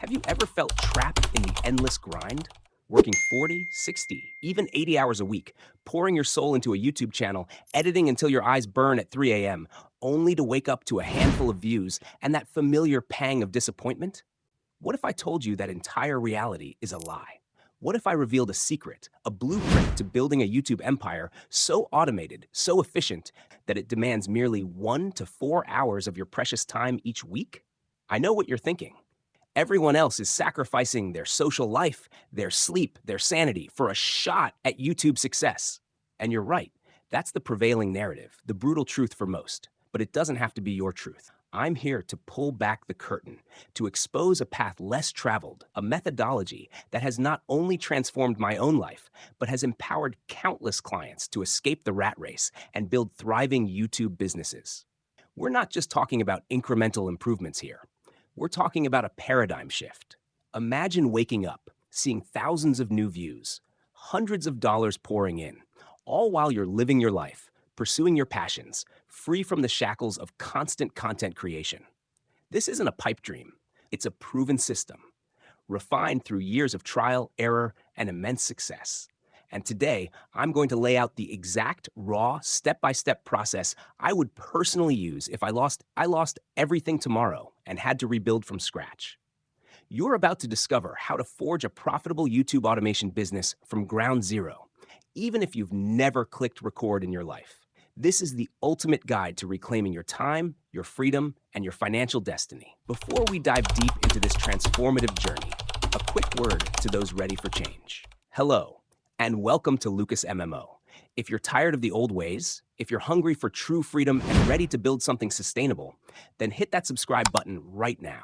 Have you ever felt trapped in the endless grind? Working 40, 60, even 80 hours a week, pouring your soul into a YouTube channel, editing until your eyes burn at 3 a.m., only to wake up to a handful of views and that familiar pang of disappointment? What if I told you that entire reality is a lie? What if I revealed a secret, a blueprint to building a YouTube empire so automated, so efficient, that it demands merely 1 to 4 hours of your precious time each week? I know what you're thinking. Everyone else is sacrificing their social life, their sleep, their sanity for a shot at YouTube success. And you're right, that's the prevailing narrative, the brutal truth for most. But it doesn't have to be your truth. I'm here to pull back the curtain, to expose a path less traveled, a methodology that has not only transformed my own life, but has empowered countless clients to escape the rat race and build thriving YouTube businesses. We're not just talking about incremental improvements here. We're talking about a paradigm shift. Imagine waking up, seeing thousands of new views, hundreds of dollars pouring in, all while you're living your life, pursuing your passions, free from the shackles of constant content creation. This isn't a pipe dream. It's a proven system, refined through years of trial, error, and immense success. And today, I'm going to lay out the exact, raw, step-by-step process I would personally use if I lost everything tomorrow and had to rebuild from scratch. You're about to discover how to forge a profitable YouTube automation business from ground zero, even if you've never clicked record in your life. This is the ultimate guide to reclaiming your time, your freedom, and your financial destiny. Before we dive deep into this transformative journey, a quick word to those ready for change. Hello, and welcome to Lucas MMO. If you're tired of the old ways, if you're hungry for true freedom and ready to build something sustainable, then hit that subscribe button right now.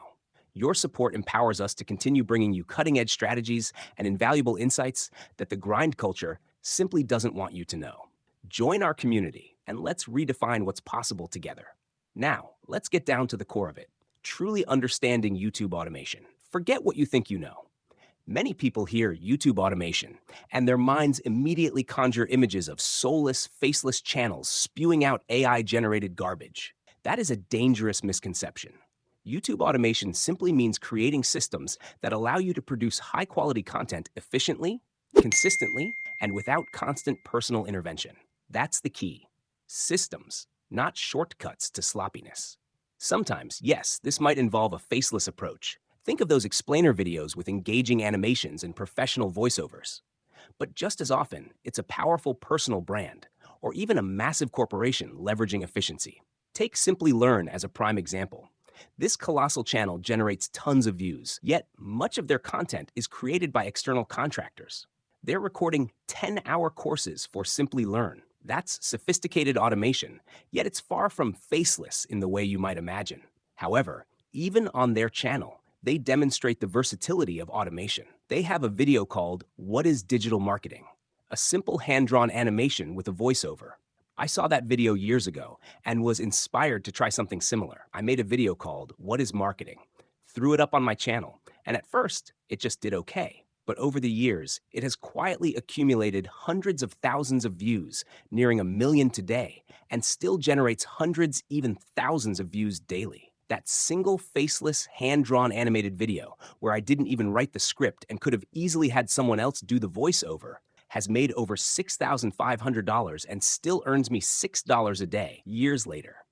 Your support empowers us to continue bringing you cutting-edge strategies and invaluable insights that the grind culture simply doesn't want you to know. Join our community, and let's redefine what's possible together. Now, let's get down to the core of it, truly understanding YouTube automation. Forget what you think you know. Many people hear YouTube automation, and their minds immediately conjure images of soulless, faceless channels spewing out AI-generated garbage. That is a dangerous misconception. YouTube automation simply means creating systems that allow you to produce high-quality content efficiently, consistently, and without constant personal intervention. That's the key. Systems, not shortcuts to sloppiness. Sometimes, yes, this might involve a faceless approach. Think of those explainer videos with engaging animations and professional voiceovers. But just as often, it's a powerful personal brand, or even a massive corporation leveraging efficiency. Take Simply Learn as a prime example. This colossal channel generates tons of views, yet much of their content is created by external contractors. They're recording 10-hour courses for Simply Learn. That's sophisticated automation, yet it's far from faceless in the way you might imagine. However, even on their channel, they demonstrate the versatility of automation. They have a video called "What is Digital Marketing?" A simple hand-drawn animation with a voiceover. I saw that video years ago and was inspired to try something similar. I made a video called "What is Marketing?" Threw it up on my channel, and at first, it just did okay. But over the years, it has quietly accumulated hundreds of thousands of views, nearing 1 million today, and still generates hundreds, even thousands of views daily. That single faceless, hand-drawn animated video, where I didn't even write the script and could have easily had someone else do the voiceover, has made over $6,500 and still earns me $6 a day years later.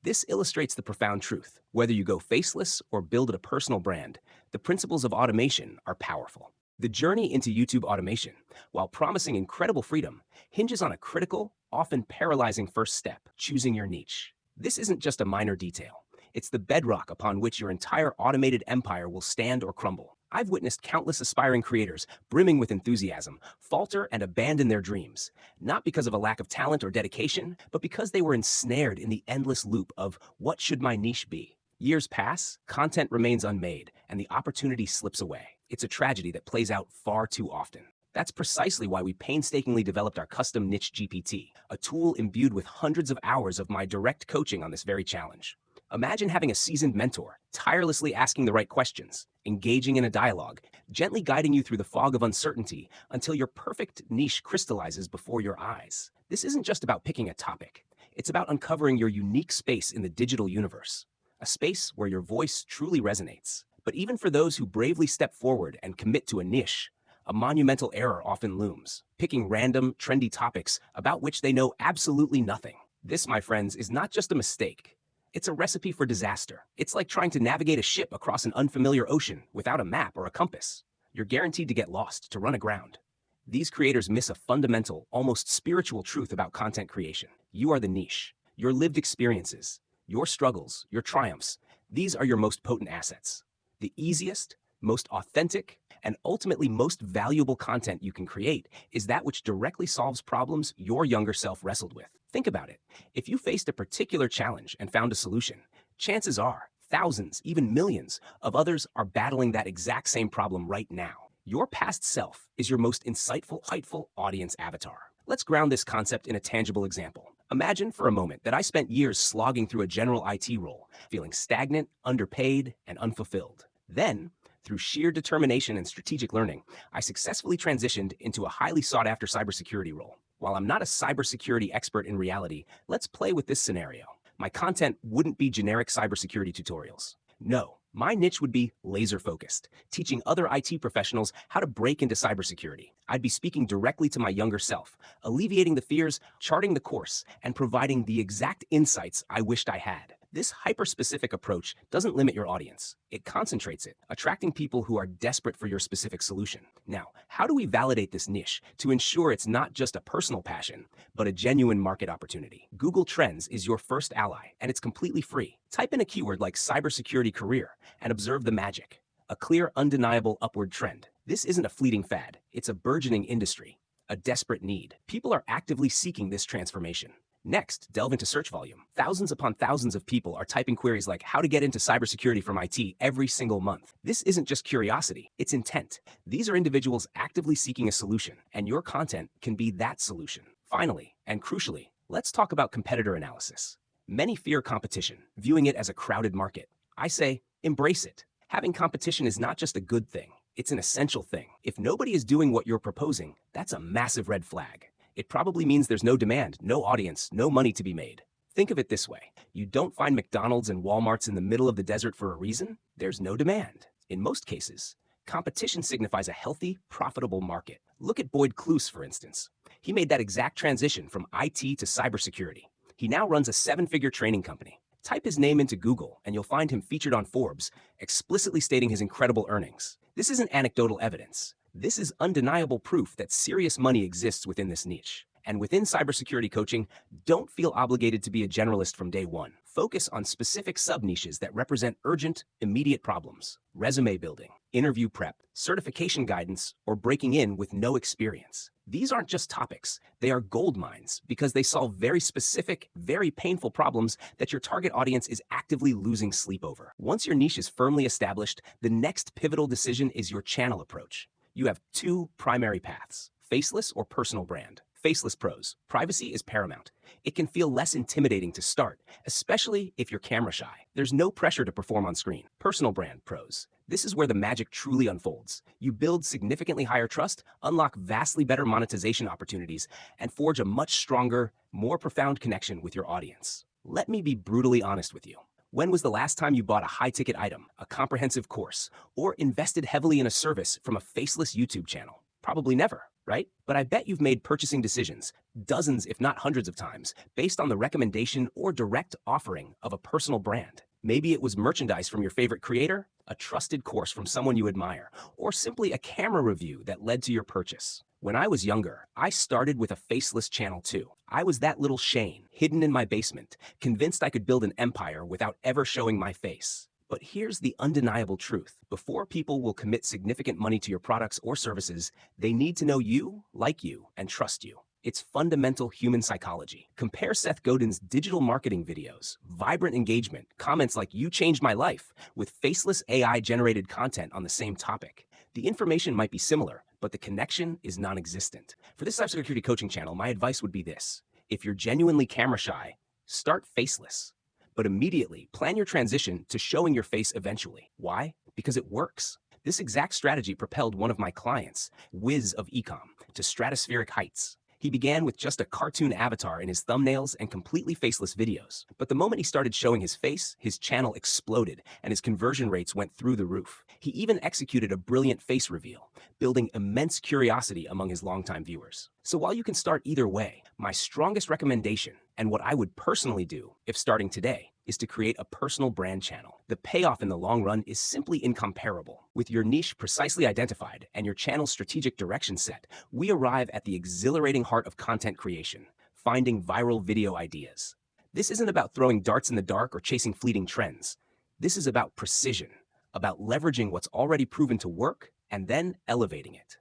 This illustrates the profound truth. Whether you go faceless or build a personal brand, the principles of automation are powerful. The journey into YouTube automation, while promising incredible freedom, hinges on a critical, often paralyzing first step: choosing your niche. This isn't just a minor detail. It's the bedrock upon which your entire automated empire will stand or crumble. I've witnessed countless aspiring creators, brimming with enthusiasm, falter and abandon their dreams, not because of a lack of talent or dedication, but because they were ensnared in the endless loop of "what should my niche be?" Years pass, content remains unmade, and the opportunity slips away. It's a tragedy that plays out far too often. That's precisely why we painstakingly developed our custom niche GPT, a tool imbued with hundreds of hours of my direct coaching on this very challenge. Imagine having a seasoned mentor, tirelessly asking the right questions, engaging in a dialogue, gently guiding you through the fog of uncertainty until your perfect niche crystallizes before your eyes. This isn't just about picking a topic. It's about uncovering your unique space in the digital universe, a space where your voice truly resonates. But even for those who bravely step forward and commit to a niche, a monumental error often looms, picking random, trendy topics about which they know absolutely nothing. This, my friends, is not just a mistake. It's a recipe for disaster. It's like trying to navigate a ship across an unfamiliar ocean without a map or a compass. You're guaranteed to get lost, to run aground. These creators miss a fundamental, almost spiritual truth about content creation. You are the niche. Your lived experiences, your struggles, your triumphs, these are your most potent assets. The easiest, most authentic, and ultimately most valuable content you can create is that which directly solves problems your younger self wrestled with. Think about it. If you faced a particular challenge and found a solution, chances are thousands, even millions of others are battling that exact same problem right now. Your past self is your most insightful audience avatar. Let's ground this concept in a tangible example. Imagine for a moment that I spent years slogging through a general IT role, feeling stagnant, underpaid, and unfulfilled. Then, through sheer determination and strategic learning, I successfully transitioned into a highly sought-after cybersecurity role. While I'm not a cybersecurity expert in reality, let's play with this scenario. My content wouldn't be generic cybersecurity tutorials. No, my niche would be laser-focused, teaching other IT professionals how to break into cybersecurity. I'd be speaking directly to my younger self, alleviating the fears, charting the course, and providing the exact insights I wished I had. This hyper-specific approach doesn't limit your audience. It concentrates it, attracting people who are desperate for your specific solution. Now, how do we validate this niche to ensure it's not just a personal passion, but a genuine market opportunity? Google Trends is your first ally, and it's completely free. Type in a keyword like cybersecurity career and observe the magic. A clear, undeniable upward trend. This isn't a fleeting fad. It's a burgeoning industry, a desperate need. People are actively seeking this transformation. Next, delve into search volume. Thousands upon thousands of people are typing queries like how to get into cybersecurity from IT every single month. This isn't just curiosity, it's intent. These are individuals actively seeking a solution, and your content can be that solution. Finally, and crucially, let's talk about competitor analysis. Many fear competition, viewing it as a crowded market. I say, embrace it. Having competition is not just a good thing, it's an essential thing. If nobody is doing what you're proposing, that's a massive red flag. It probably means there's no demand, no audience, no money to be made. Think of it this way. You don't find McDonald's and Walmarts in the middle of the desert for a reason. There's no demand. In most cases, competition signifies a healthy, profitable market. Look at Boyd Kloos, for instance. He made that exact transition from IT to cybersecurity. He now runs a 7-figure training company. Type his name into Google and you'll find him featured on Forbes, explicitly stating his incredible earnings. This isn't anecdotal evidence. This is undeniable proof that serious money exists within this niche. And within cybersecurity coaching, don't feel obligated to be a generalist from day one. Focus on specific sub-niches that represent urgent, immediate problems. Resume building, interview prep, certification guidance, or breaking in with no experience. These aren't just topics, they are gold mines because they solve very specific, very painful problems that your target audience is actively losing sleep over. Once your niche is firmly established, the next pivotal decision is your channel approach. You have 2 primary paths, faceless or personal brand. Faceless pros. Privacy is paramount. It can feel less intimidating to start, especially if you're camera shy. There's no pressure to perform on screen. Personal brand pros. This is where the magic truly unfolds. You build significantly higher trust, unlock vastly better monetization opportunities, and forge a much stronger, more profound connection with your audience. Let me be brutally honest with you. When was the last time you bought a high-ticket item, a comprehensive course, or invested heavily in a service from a faceless YouTube channel? Probably never, right? But I bet you've made purchasing decisions, dozens if not hundreds of times, based on the recommendation or direct offering of a personal brand. Maybe it was merchandise from your favorite creator, a trusted course from someone you admire, or simply a camera review that led to your purchase. When I was younger, I started with a faceless channel too. I was that little Shane, hidden in my basement, convinced I could build an empire without ever showing my face. But here's the undeniable truth. Before people will commit significant money to your products or services, they need to know you, like you, and trust you. It's fundamental human psychology. Compare Seth Godin's digital marketing videos, vibrant engagement, comments like "you changed my life," with faceless AI-generated content on the same topic. The information might be similar, but the connection is non-existent. For this cybersecurity coaching channel, my advice would be this. If you're genuinely camera shy, start faceless. But immediately plan your transition to showing your face eventually. Why? Because it works. This exact strategy propelled one of my clients, Wiz of Ecom, to stratospheric heights. He began with just a cartoon avatar in his thumbnails and completely faceless videos. But the moment he started showing his face, his channel exploded and his conversion rates went through the roof. He even executed a brilliant face reveal, building immense curiosity among his longtime viewers. So while you can start either way, my strongest recommendation, and what I would personally do if starting today, is to create a personal brand channel. The payoff in the long run is simply incomparable. With your niche precisely identified and your channel's strategic direction set, we arrive at the exhilarating heart of content creation, finding viral video ideas. This isn't about throwing darts in the dark or chasing fleeting trends. This is about precision, about leveraging what's already proven to work and then elevating it.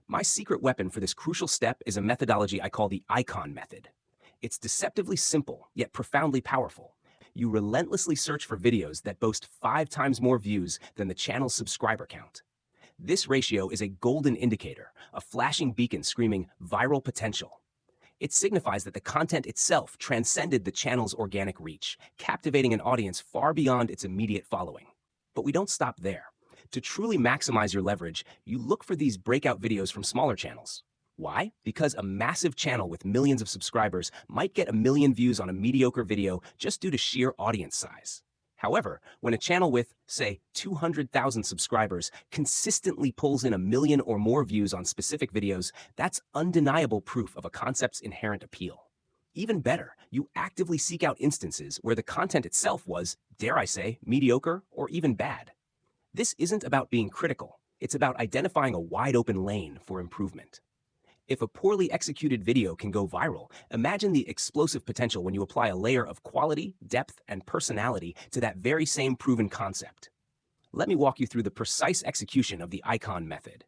My secret weapon for this crucial step is a methodology I call the icon method. It's deceptively simple, yet profoundly powerful. You relentlessly search for videos that boast 5 times more views than the channel's subscriber count. This ratio is a golden indicator, a flashing beacon screaming viral potential. It signifies that the content itself transcended the channel's organic reach, captivating an audience far beyond its immediate following. But we don't stop there. To truly maximize your leverage, you look for these breakout videos from smaller channels. Why? Because a massive channel with millions of subscribers might get 1 million views on a mediocre video just due to sheer audience size. However, when a channel with, say, 200,000 subscribers consistently pulls in 1 million or more views on specific videos, that's undeniable proof of a concept's inherent appeal. Even better, you actively seek out instances where the content itself was, dare I say, mediocre or even bad. This isn't about being critical. It's about identifying a wide-open lane for improvement. If a poorly executed video can go viral, imagine the explosive potential when you apply a layer of quality, depth, and personality to that very same proven concept. Let me walk you through the precise execution of the icon method.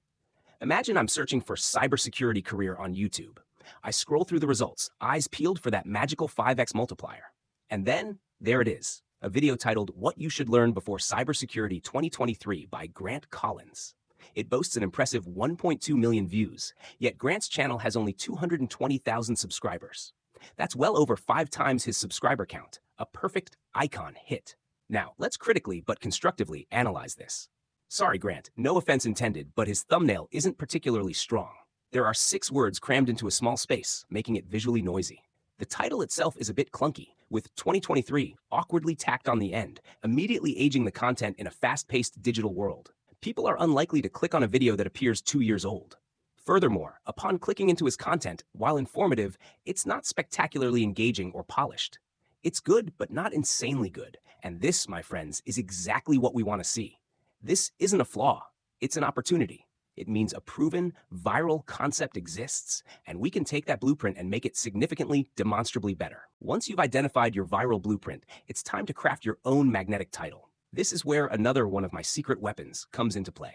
Imagine I'm searching for cybersecurity career on YouTube. I scroll through the results, eyes peeled for that magical 5x multiplier. And then, there it is, a video titled What You Should Learn Before Cybersecurity 2023 by Grant Collins. It boasts an impressive 1.2 million views, yet Grant's channel has only 220,000 subscribers. That's well over 5 times his subscriber count, a perfect icon hit. Now, let's critically but constructively analyze this. Sorry, Grant, no offense intended, but his thumbnail isn't particularly strong. There are 6 words crammed into a small space, making it visually noisy. The title itself is a bit clunky, with 2023 awkwardly tacked on the end, immediately aging the content in a fast-paced digital world. People are unlikely to click on a video that appears 2 years old. Furthermore, upon clicking into his content, while informative, it's not spectacularly engaging or polished. It's good, but not insanely good. And this, my friends, is exactly what we want to see. This isn't a flaw. It's an opportunity. It means a proven, viral concept exists, and we can take that blueprint and make it significantly, demonstrably better. Once you've identified your viral blueprint, it's time to craft your own magnetic title. This is where another one of my secret weapons comes into play.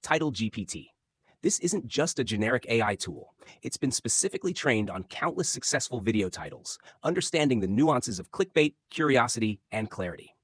Title GPT. This isn't just a generic AI tool. It's been specifically trained on countless successful video titles, understanding the nuances of clickbait, curiosity, and clarity.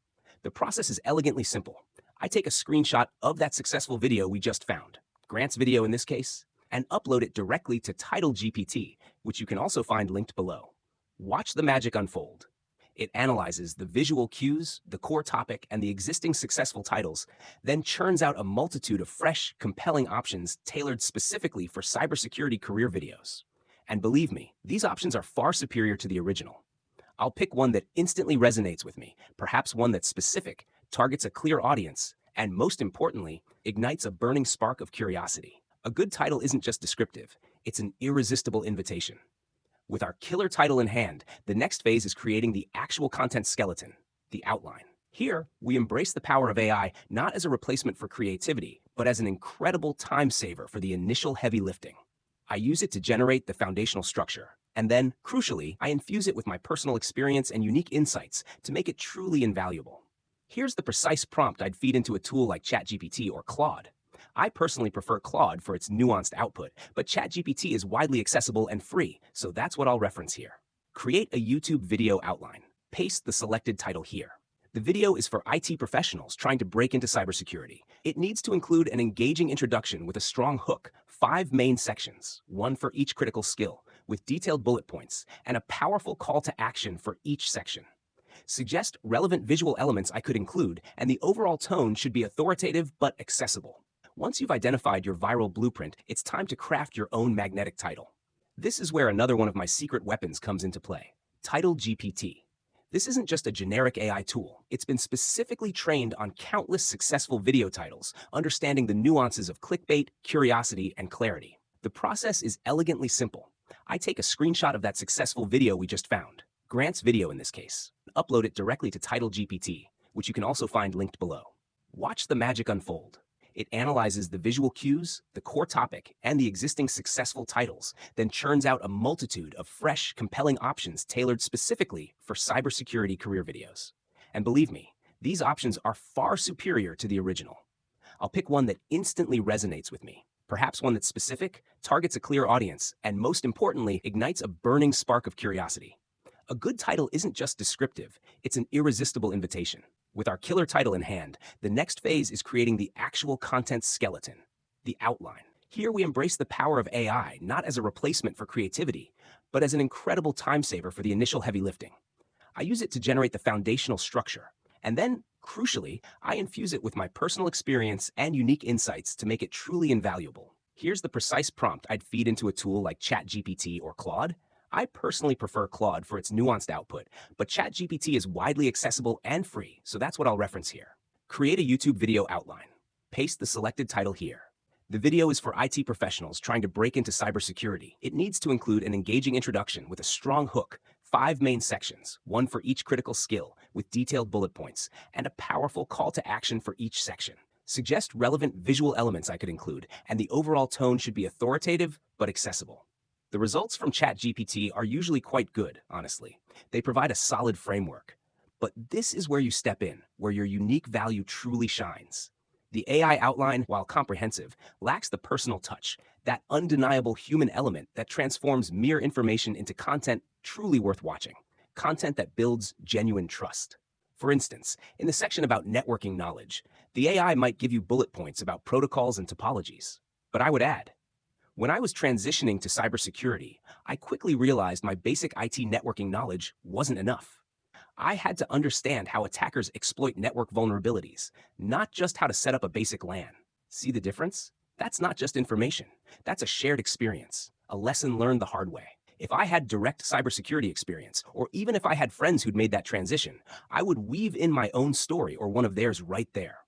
The process is elegantly simple. I take a screenshot of that successful video we just found, Grant's video in this case, and upload it directly to Title GPT, which you can also find linked below. Watch the magic unfold. It analyzes the visual cues, the core topic, and the existing successful titles, then churns out a multitude of fresh, compelling options tailored specifically for cybersecurity career videos. And believe me, these options are far superior to the original. I'll pick one that instantly resonates with me, perhaps one that's specific, targets a clear audience, and most importantly, ignites a burning spark of curiosity. A good title isn't just descriptive, it's an irresistible invitation. With our killer title in hand, the next phase is creating the actual content skeleton, the outline. Here, we embrace the power of AI not as a replacement for creativity, but as an incredible time saver for the initial heavy lifting. I use it to generate the foundational structure, and then, crucially, I infuse it with my personal experience and unique insights to make it truly invaluable. Here's the precise prompt I'd feed into a tool like ChatGPT or Claude. I personally prefer Claude for its nuanced output, but ChatGPT is widely accessible and free, so that's what I'll reference here. Create a YouTube video outline. Paste the selected title here. The video is for IT professionals trying to break into cybersecurity. It needs to include an engaging introduction with a strong hook, 5 main sections, one for each critical skill, with detailed bullet points, and a powerful call to action for each section. Suggest relevant visual elements I could include, and the overall tone should be authoritative but accessible. Once you've identified your viral blueprint, it's time to craft your own magnetic title. This is where another one of my secret weapons comes into play. Title GPT. This isn't just a generic AI tool. It's been specifically trained on countless successful video titles, understanding the nuances of clickbait, curiosity, and clarity. The process is elegantly simple. I take a screenshot of that successful video we just found, Grant's video in this case, and upload it directly to Title GPT, which you can also find linked below. Watch the magic unfold. It analyzes the visual cues, the core topic, and the existing successful titles, then churns out a multitude of fresh, compelling options tailored specifically for cybersecurity career videos. And believe me, these options are far superior to the original. I'll pick one that instantly resonates with me, perhaps one that's specific, targets a clear audience, and most importantly, ignites a burning spark of curiosity. A good title isn't just descriptive, it's an irresistible invitation. With our killer title in hand, the next phase is creating the actual content skeleton, the outline. Here we embrace the power of AI, not as a replacement for creativity, but as an incredible time saver for the initial heavy lifting. I use it to generate the foundational structure, and then, crucially, I infuse it with my personal experience and unique insights to make it truly invaluable. Here's the precise prompt I'd feed into a tool like ChatGPT or Claude. I personally prefer Claude for its nuanced output, but ChatGPT is widely accessible and free, so that's what I'll reference here. Create a YouTube video outline. Paste the selected title here. The video is for IT professionals trying to break into cybersecurity. It needs to include an engaging introduction with a strong hook, 5 main sections, one for each critical skill, with detailed bullet points, and a powerful call to action for each section. Suggest relevant visual elements I could include, and the overall tone should be authoritative but accessible. The results from ChatGPT are usually quite good, honestly. They provide a solid framework. But this is where you step in, where your unique value truly shines. The AI outline, while comprehensive, lacks the personal touch, that undeniable human element that transforms mere information into content truly worth watching, content that builds genuine trust. For instance, in the section about networking knowledge, the AI might give you bullet points about protocols and topologies. But I would add, when I was transitioning to cybersecurity, I quickly realized my basic IT networking knowledge wasn't enough. I had to understand how attackers exploit network vulnerabilities, not just how to set up a basic LAN. See the difference? That's not just information. That's a shared experience, a lesson learned the hard way. If I had direct cybersecurity experience, or even if I had friends who'd made that transition, I would weave in my own story or one of theirs right there.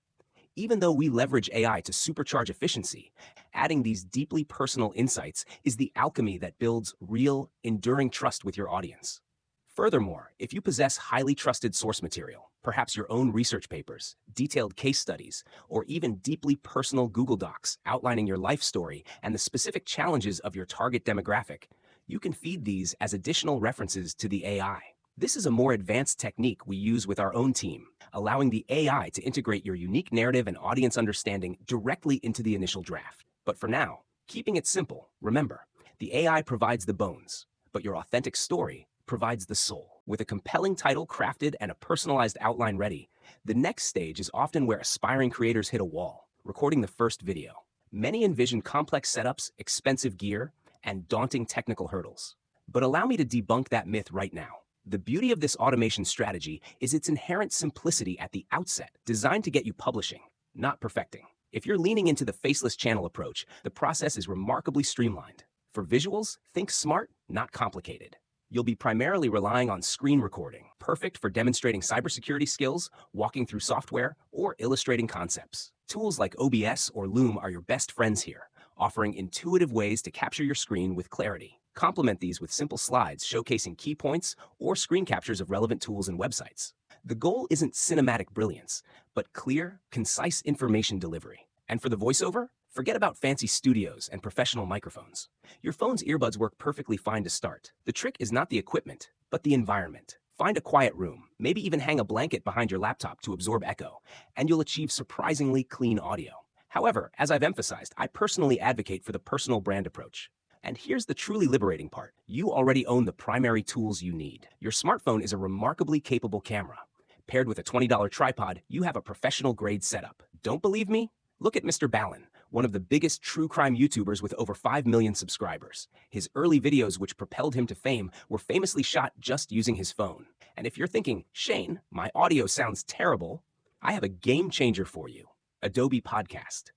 Even though we leverage AI to supercharge efficiency, adding these deeply personal insights is the alchemy that builds real, enduring trust with your audience. Furthermore, if you possess highly trusted source material, perhaps your own research papers, detailed case studies, or even deeply personal Google Docs outlining your life story and the specific challenges of your target demographic, you can feed these as additional references to the AI. This is a more advanced technique we use with our own team, allowing the AI to integrate your unique narrative and audience understanding directly into the initial draft. But for now, keeping it simple, remember, the AI provides the bones, but your authentic story provides the soul. With a compelling title crafted and a personalized outline ready, the next stage is often where aspiring creators hit a wall, recording the first video. Many envision complex setups, expensive gear, and daunting technical hurdles. But allow me to debunk that myth right now. The beauty of this automation strategy is its inherent simplicity at the outset, designed to get you publishing, not perfecting. If you're leaning into the faceless channel approach, the process is remarkably streamlined. For visuals, think smart, not complicated. You'll be primarily relying on screen recording, perfect for demonstrating cybersecurity skills, walking through software, or illustrating concepts. Tools like OBS or Loom are your best friends here, offering intuitive ways to capture your screen with clarity. Complement these with simple slides showcasing key points or screen captures of relevant tools and websites. The goal isn't cinematic brilliance, but clear, concise information delivery. And for the voiceover, forget about fancy studios and professional microphones. Your phone's earbuds work perfectly fine to start. The trick is not the equipment, but the environment. Find a quiet room, maybe even hang a blanket behind your laptop to absorb echo, and you'll achieve surprisingly clean audio. However, as I've emphasized, I personally advocate for the personal brand approach. And here's the truly liberating part. You already own the primary tools you need. Your smartphone is a remarkably capable camera. Paired with a $20 tripod, you have a professional-grade setup. Don't believe me? Look at Mr. Ballin, one of the biggest true crime YouTubers with over 5 million subscribers. His early videos, which propelled him to fame, were famously shot just using his phone. And if you're thinking, Shane, my audio sounds terrible, I have a game changer for you. Adobe Podcast.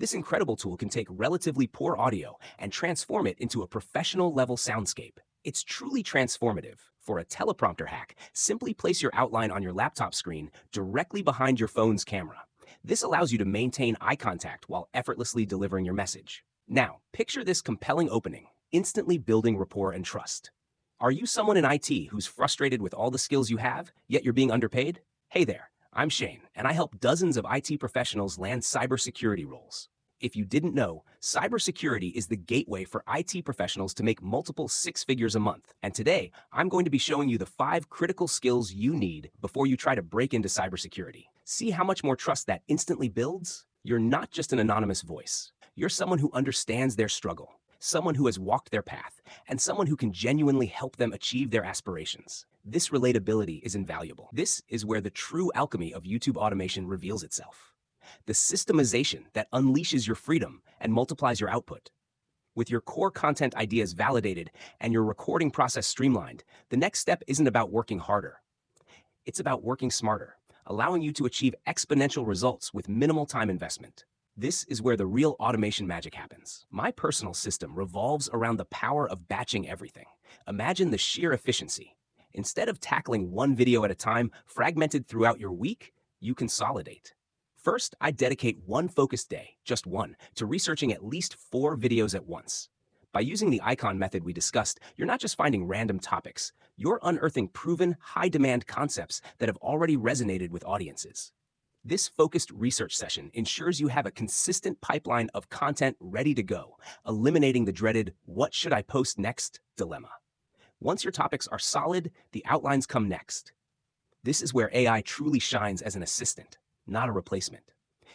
This incredible tool can take relatively poor audio and transform it into a professional-level soundscape. It's truly transformative. For a teleprompter hack, simply place your outline on your laptop screen directly behind your phone's camera. This allows you to maintain eye contact while effortlessly delivering your message. Now, picture this compelling opening, instantly building rapport and trust. Are you someone in IT who's frustrated with all the skills you have, yet you're being underpaid? Hey there, I'm Shane, and I help dozens of IT professionals land cybersecurity roles. If you didn't know, cybersecurity is the gateway for IT professionals to make multiple six figures a month. And today, I'm going to be showing you the 5 critical skills you need before you try to break into cybersecurity. See how much more trust that instantly builds? You're not just an anonymous voice. You're someone who understands their struggle, someone who has walked their path, and someone who can genuinely help them achieve their aspirations. This relatability is invaluable. This is where the true alchemy of YouTube automation reveals itself. The systemization that unleashes your freedom and multiplies your output. With your core content ideas validated and your recording process streamlined, the next step isn't about working harder. It's about working smarter, allowing you to achieve exponential results with minimal time investment. This is where the real automation magic happens. My personal system revolves around the power of batching everything. Imagine the sheer efficiency. Instead of tackling one video at a time, fragmented throughout your week, you consolidate. First, I dedicate one focused day, just one, to researching at least 4 videos at once. By using the icon method we discussed, you're not just finding random topics, you're unearthing proven, high-demand concepts that have already resonated with audiences. This focused research session ensures you have a consistent pipeline of content ready to go, eliminating the dreaded "what should I post next" dilemma. Once your topics are solid, the outlines come next. This is where AI truly shines as an assistant, not a replacement.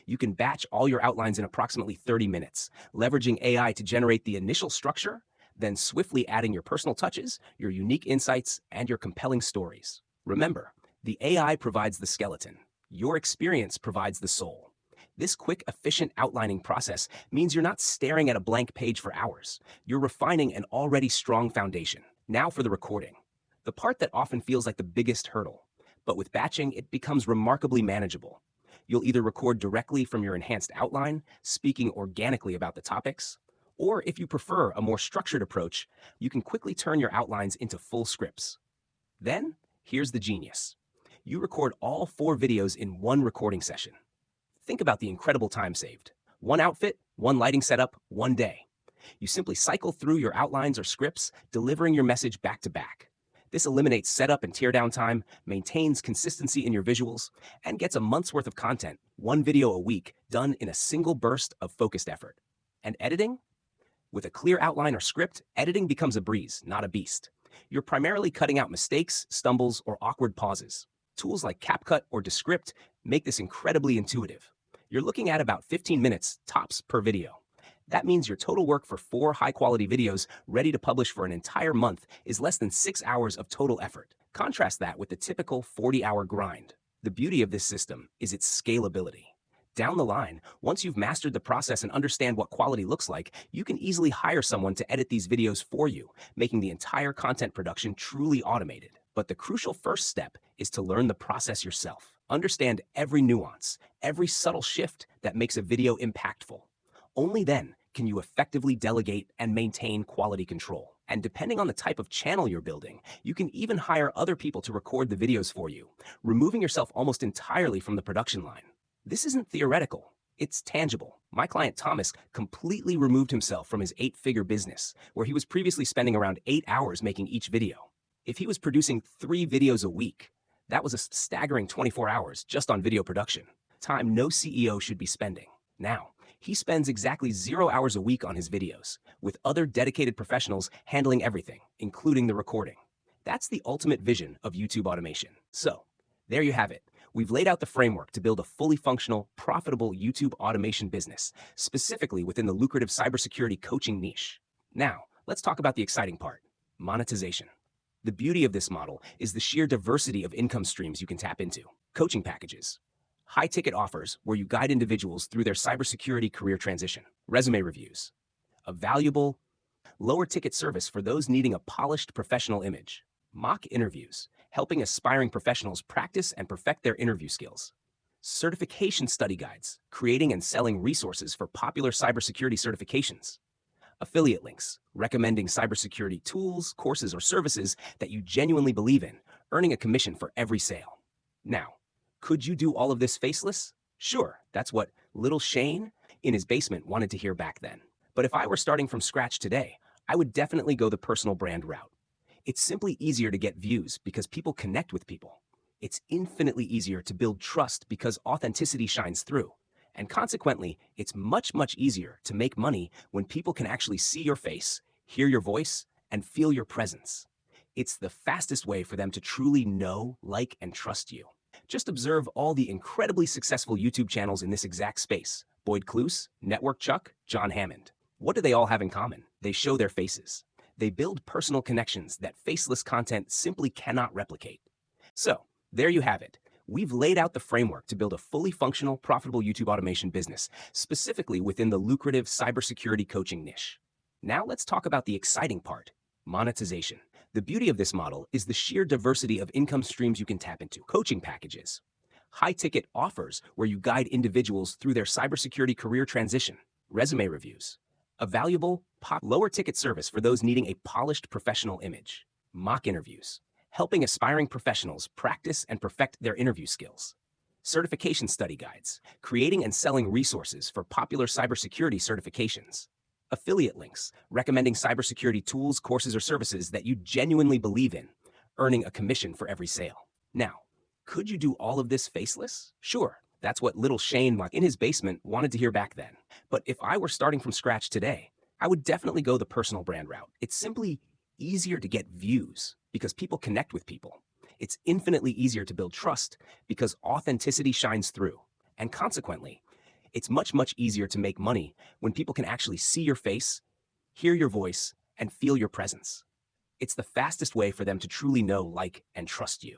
You can batch all your outlines in approximately 30 minutes, leveraging AI to generate the initial structure, then swiftly adding your personal touches, your unique insights, and your compelling stories. Remember, the AI provides the skeleton. Your experience provides the soul. This quick, efficient outlining process means you're not staring at a blank page for hours. You're refining an already strong foundation. Now for the recording, the part that often feels like the biggest hurdle. But with batching, it becomes remarkably manageable. You'll either record directly from your enhanced outline, speaking organically about the topics, or if you prefer a more structured approach, you can quickly turn your outlines into full scripts. Then, here's the genius. You record all 4 videos in one recording session. Think about the incredible time saved. One outfit, one lighting setup, one day. You simply cycle through your outlines or scripts, delivering your message back to back. This eliminates setup and teardown time, maintains consistency in your visuals, and gets a month's worth of content, 1 video a week, done in a single burst of focused effort. And editing? With a clear outline or script, editing becomes a breeze, not a beast. You're primarily cutting out mistakes, stumbles, or awkward pauses. Tools like CapCut or Descript make this incredibly intuitive. You're looking at about 15 minutes tops per video. That means your total work for 4 high-quality videos ready to publish for an entire month is less than 6 hours of total effort. Contrast that with the typical 40-hour grind. The beauty of this system is its scalability. Down the line, once you've mastered the process and understand what quality looks like, you can easily hire someone to edit these videos for you, making the entire content production truly automated. But the crucial first step is to learn the process yourself. Understand every nuance, every subtle shift that makes a video impactful. Only then can you effectively delegate and maintain quality control. And depending on the type of channel you're building, you can even hire other people to record the videos for you, removing yourself almost entirely from the production line. This isn't theoretical, it's tangible. My client Thomas completely removed himself from his 8-figure business, where he was previously spending around 8 hours making each video. If he was producing 3 videos a week, that was a staggering 24 hours just on video production. Time no CEO should be spending. Now, he spends exactly 0 hours a week on his videos, with other dedicated professionals handling everything, including the recording. That's the ultimate vision of YouTube automation. So, there you have it. We've laid out the framework to build a fully functional, profitable YouTube automation business, specifically within the lucrative cybersecurity coaching niche. Now, let's talk about the exciting part, monetization. The beauty of this model is the sheer diversity of income streams you can tap into. Coaching packages, high-ticket offers where you guide individuals through their cybersecurity career transition. Resume reviews, a valuable, lower-ticket service for those needing a polished professional image. Mock interviews, helping aspiring professionals practice and perfect their interview skills. certification study guides, creating and selling resources for popular cybersecurity certifications, affiliate links, recommending cybersecurity tools, courses, or services that you genuinely believe in, earning a commission for every sale. Now, could you do all of this faceless? Sure, that's what little Shane in his basement wanted to hear back then. But if I were starting from scratch today, I would definitely go the personal brand route. It's simply easier to get views because people connect with people. It's infinitely easier to build trust because authenticity shines through. And consequently, it's much easier to make money when people can actually see your face, hear your voice, and feel your presence. It's the fastest way for them to truly know, like, and trust you. Just observe all the incredibly successful YouTube channels in this exact space. Boyd Cluse, Network Chuck, John Hammond. What do they all have in common? They show their faces. They build personal connections that faceless content simply cannot replicate. So, there you have it. We've laid out the framework to build a fully functional, profitable YouTube automation business, specifically within the lucrative cybersecurity coaching niche. Now let's talk about the exciting part, monetization. The beauty of this model is the sheer diversity of income streams you can tap into. Coaching packages, high-ticket offers where you guide individuals through their cybersecurity career transition, resume reviews, a valuable, lower-ticket service for those needing a polished professional image, mock interviews, helping aspiring professionals practice and perfect their interview skills, certification study guides, creating and selling resources for popular cybersecurity certifications, affiliate links, recommending cybersecurity tools, courses, or services that you genuinely believe in, earning a commission for every sale. Now, could you do all of this faceless? Sure, that's what little Shane in his basement wanted to hear back then. But if I were starting from scratch today, I would definitely go the personal brand route. It's simply easier to get views because people connect with people. It's infinitely easier to build trust because authenticity shines through. And consequently, it's much easier to make money when people can actually see your face, hear your voice, and feel your presence. It's the fastest way for them to truly know, like, and trust you.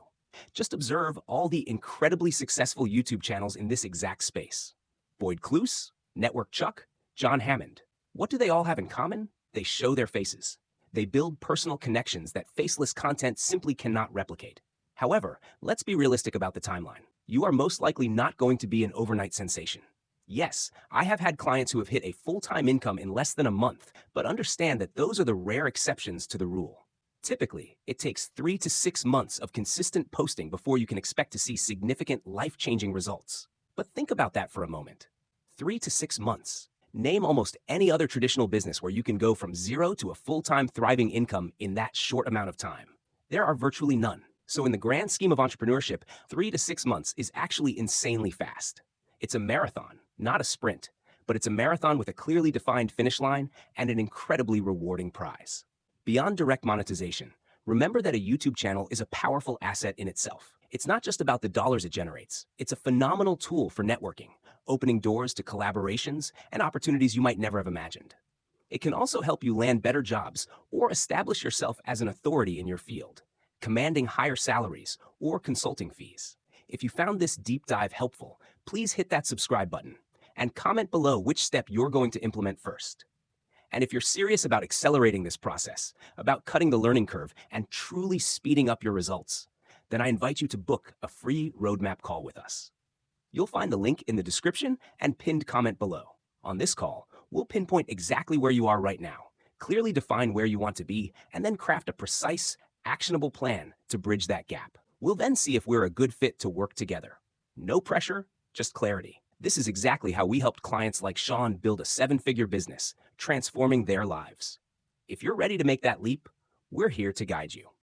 Just observe all the incredibly successful YouTube channels in this exact space. Boyd Cluse, Network Chuck, John Hammond. What do they all have in common? They show their faces. They build personal connections that faceless content simply cannot replicate. However, let's be realistic about the timeline. You are most likely not going to be an overnight sensation. Yes, I have had clients who have hit a full-time income in less than a month, but understand that those are the rare exceptions to the rule. Typically, it takes 3 to 6 months of consistent posting before you can expect to see significant life-changing results. But think about that for a moment. 3 to 6 months. Name almost any other traditional business where you can go from zero to a full-time thriving income in that short amount of time. There are virtually none. So in the grand scheme of entrepreneurship, 3 to 6 months is actually insanely fast. It's a marathon, not a sprint, but it's a marathon with a clearly defined finish line and an incredibly rewarding prize. Beyond direct monetization, remember that a YouTube channel is a powerful asset in itself. It's not just about the dollars it generates. It's a phenomenal tool for networking, opening doors to collaborations and opportunities you might never have imagined. It can also help you land better jobs or establish yourself as an authority in your field, commanding higher salaries or consulting fees. If you found this deep dive helpful, please hit that subscribe button and comment below which step you're going to implement first. And if you're serious about accelerating this process, about cutting the learning curve and truly speeding up your results, then I invite you to book a free roadmap call with us. You'll find the link in the description and pinned comment below. On this call, we'll pinpoint exactly where you are right now, clearly define where you want to be, and then craft a precise, actionable plan to bridge that gap. We'll then see if we're a good fit to work together. No pressure, just clarity. This is exactly how we helped clients like Sean build a 7-figure business, transforming their lives. If you're ready to make that leap, we're here to guide you.